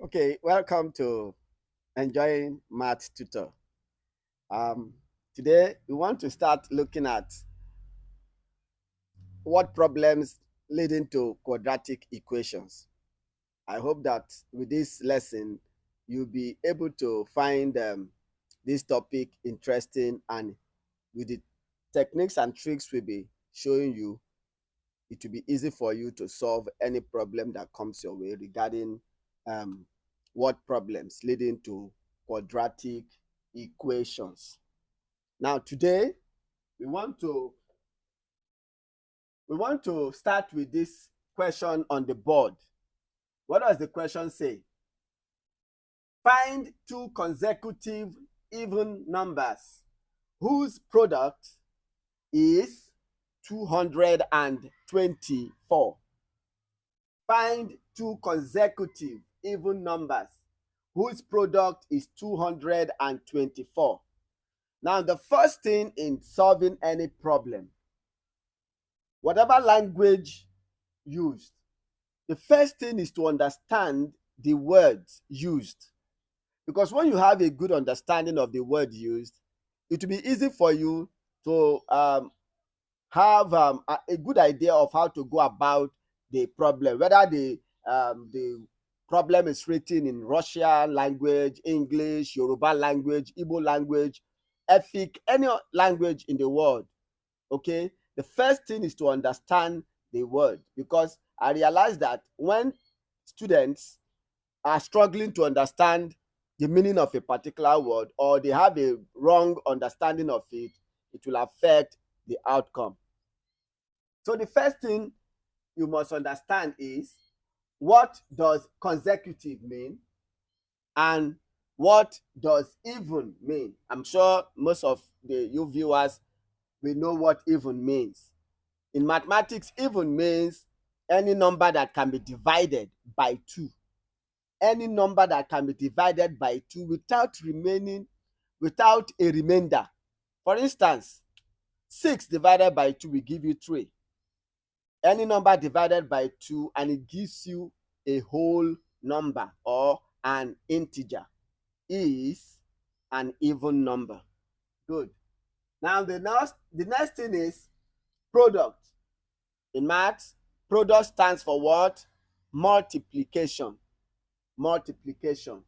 Okay, welcome to Enjoying Math Tutor. Um, Today, we want to start looking at what problems leading to quadratic equations. I hope that with this lesson, you'll be able to find this topic interesting, and with the techniques and tricks we'll be showing you, it will be easy for you to solve any problem that comes your way regarding um, what problems leading to quadratic equations. Now, today we want to start with this question on the board. What does the question say? Find two consecutive even numbers whose product is 224. Find two consecutive even numbers whose product is 224. Now, the first thing in solving any problem, whatever language used, the first thing is to understand the words used. Because when you have a good understanding of the word used, it will be easy for you to have a good idea of how to go about the problem, whether the problem is written in Russian language, English, Yoruba language, Igbo language, Efik, any language in the world. Okay, the first thing is to understand the word, because I realize that when students are struggling to understand the meaning of a particular word, or they have a wrong understanding of it, it will affect the outcome. So the first thing you must understand is, what does consecutive mean and what does even mean? I'm sure most of you viewers will know what even means. In mathematics, even means any number that can be divided by 2. Any number that can be divided by 2 without a remainder. For instance, 6 divided by 2 will give you 3. Any number divided by 2 and it gives you a whole number or an integer is an even number. Good. Now the next thing is product. In maths, product stands for what? Multiplication. Multiplication.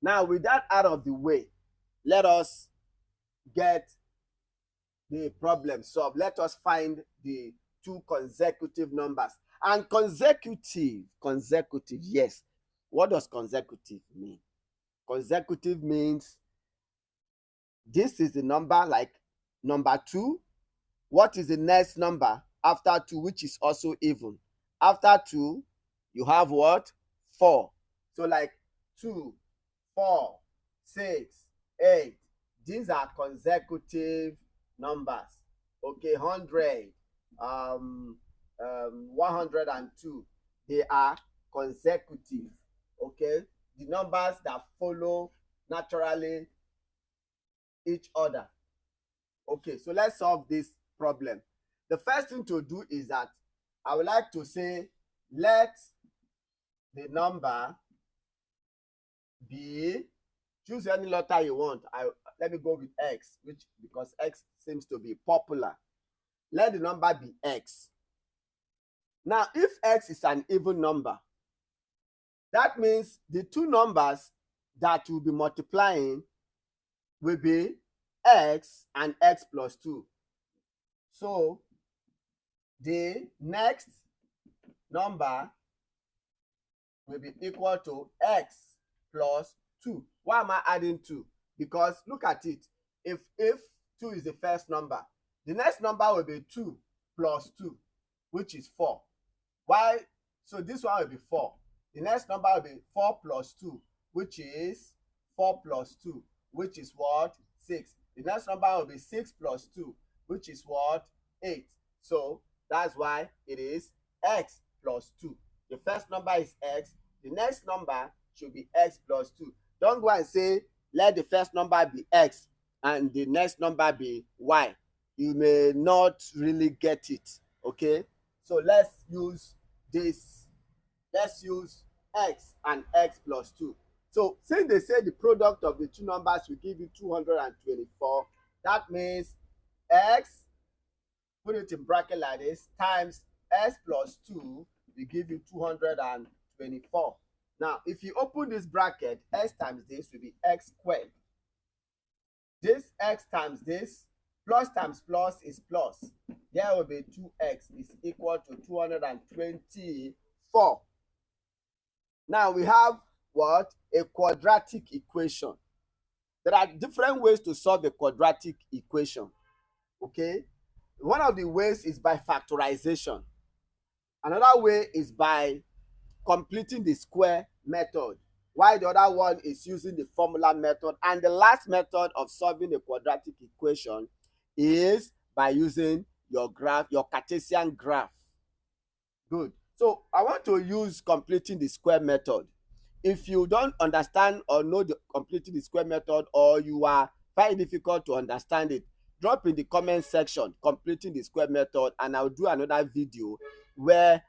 Now, with that out of the way, let us get the problem solved. Let us find the two consecutive numbers. And consecutive, yes. What does consecutive mean? Consecutive means this is the number, like number 2. What is the next number after 2, which is also even? After 2, you have what? 4. So like 2, 4, 6, 8. These are consecutive numbers. Okay, 100, 102. They are consecutive. Okay, the numbers that follow naturally each other. Okay, so let's solve this problem. The first thing to do is that I would like to say, let the number be, choose any letter you want. Let me go with X, because X seems to be popular. Let the number be X. Now, if X is an even number, that means the two numbers that will be multiplying will be X and X plus 2. So the next number will be equal to X plus 2. Why am I adding 2? Because look at it. If 2 is the first number, the next number will be 2 plus 2, which is 4. Why? So this one will be 4. The next number will be 4 plus 2, which is 4 plus 2, which is what? 6. The next number will be 6 plus 2, which is what? 8. So that's why it is X plus 2. The first number is X. The next number should be X plus 2. Don't go and say, let the first number be X and the next number be Y. You may not really get it. Okay? So let's use this. Let's use x and x plus 2. So since they say the product of the two numbers will give you 224, that means x, put it in bracket like this, times x plus 2 will give you 224. Now if you open this bracket, x times this will be x squared. This x times this, plus times plus is plus. There will be 2x is equal to 224. Now we have what? A quadratic equation. There are different ways to solve a quadratic equation. Okay? One of the ways is by factorization. Another way is by completing the square method, while the other one is using the formula method. And the last method of solving a quadratic equation is by using your graph, your Cartesian graph. Good. So I want to use completing the square method. If you don't understand or know the completing the square method, or you are find it difficult to understand it, drop in the comment section completing the square method, and I'll do another video where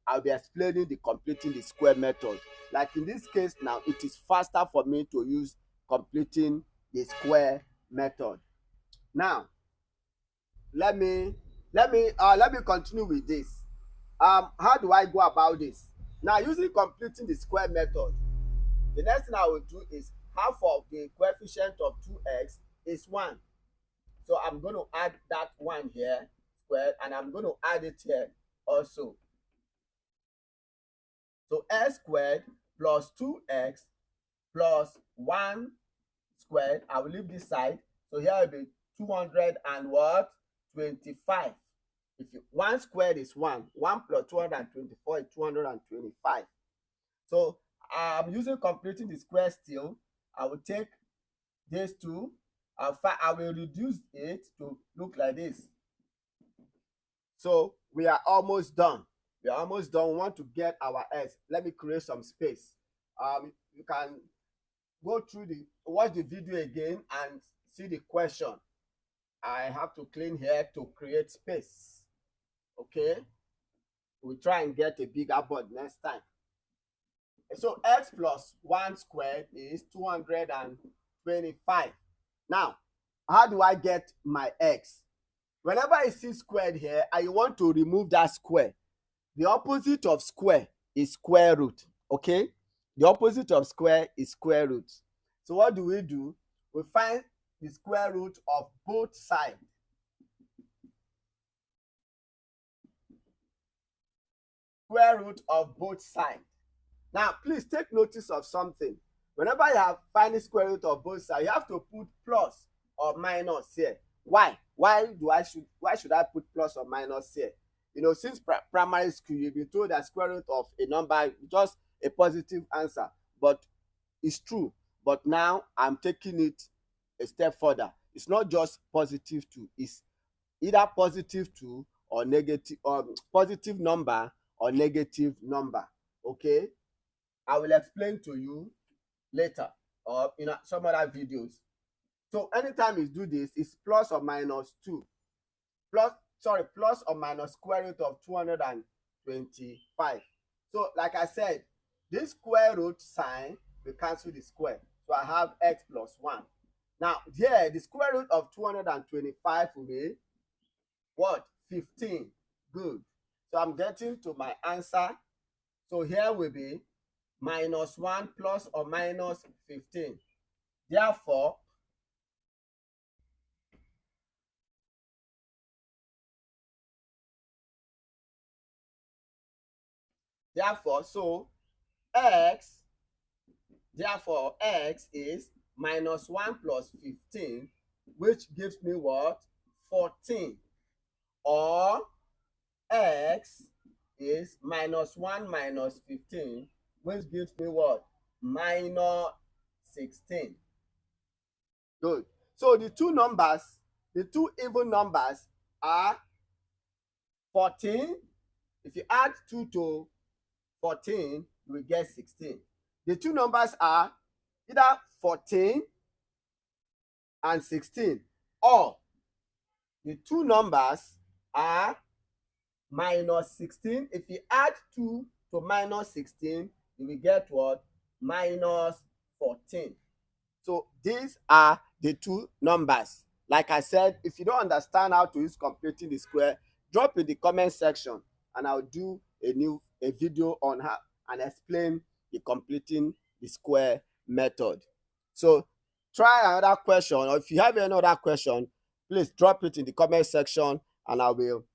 I'll be explaining the completing the square method. Like in this case now, it is faster for me to use completing the square method. Now let me continue with this. How do I go about this? Now, using completing the square method, the next thing I will do is half of the coefficient of 2x is 1. So I'm going to add that 1 here squared, and I'm going to add it here also. So x squared plus 2x plus 1 squared, I will leave this side. So here will be 200 and what? 25. If you 1 squared is 1 plus 224 is 225. So I'm using completing the square still. I will take these two, I will reduce it to look like this. So we are almost done. We are almost done. We want to get our x. Let me create some space. You can go through watch the video again and see the question. I have to clean here to create space. Okay, we'll try and get a bigger board next time. So x plus 1 squared is 225. Now, how do I get my x? Whenever I see squared here, I want to remove that square. The opposite of square is square root. Okay, the opposite of square is square root. So what do? We find the square root of both sides. Square root of both sides. Now, please take notice of something. Whenever you have finding square root of both sides, you have to put plus or minus here. Why? Why should I put plus or minus here? You know, since primary school, you've been told that square root of a number is just a positive answer, but it's true. But now I'm taking it a step further. It's not just positive 2. It's either positive 2 or negative, or positive number or negative number. Okay, I will explain to you later or in some other videos. So anytime you do this, it's plus or minus 2. Plus or minus square root of 225. So like I said, this square root sign will cancel the square. So I have x plus 1. Now here, the square root of 225 will be what? 15. Good. So I'm getting to my answer. So here will be minus 1 plus or minus 15. Therefore, so x is minus 1 plus 15, which gives me what? 14. Or x is minus 1 minus 15, which gives me what? Minus 16. Good. So the two even numbers are 14. If you add 2 to 14, you will get 16. The two numbers are either 14 and 16, or the two numbers are minus 16. If you add 2 to minus 16, you will get what? Minus 14. So these are the two numbers. Like I said, if you don't understand how to use completing the square, drop in the comment section and I'll do a video on how and explain the completing the square method. So try another question, or if you have any other question, please drop it in the comment section and I will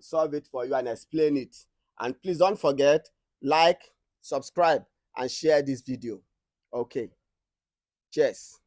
solve it for you and explain it. And please don't forget, like, subscribe and share this video. Okay, cheers.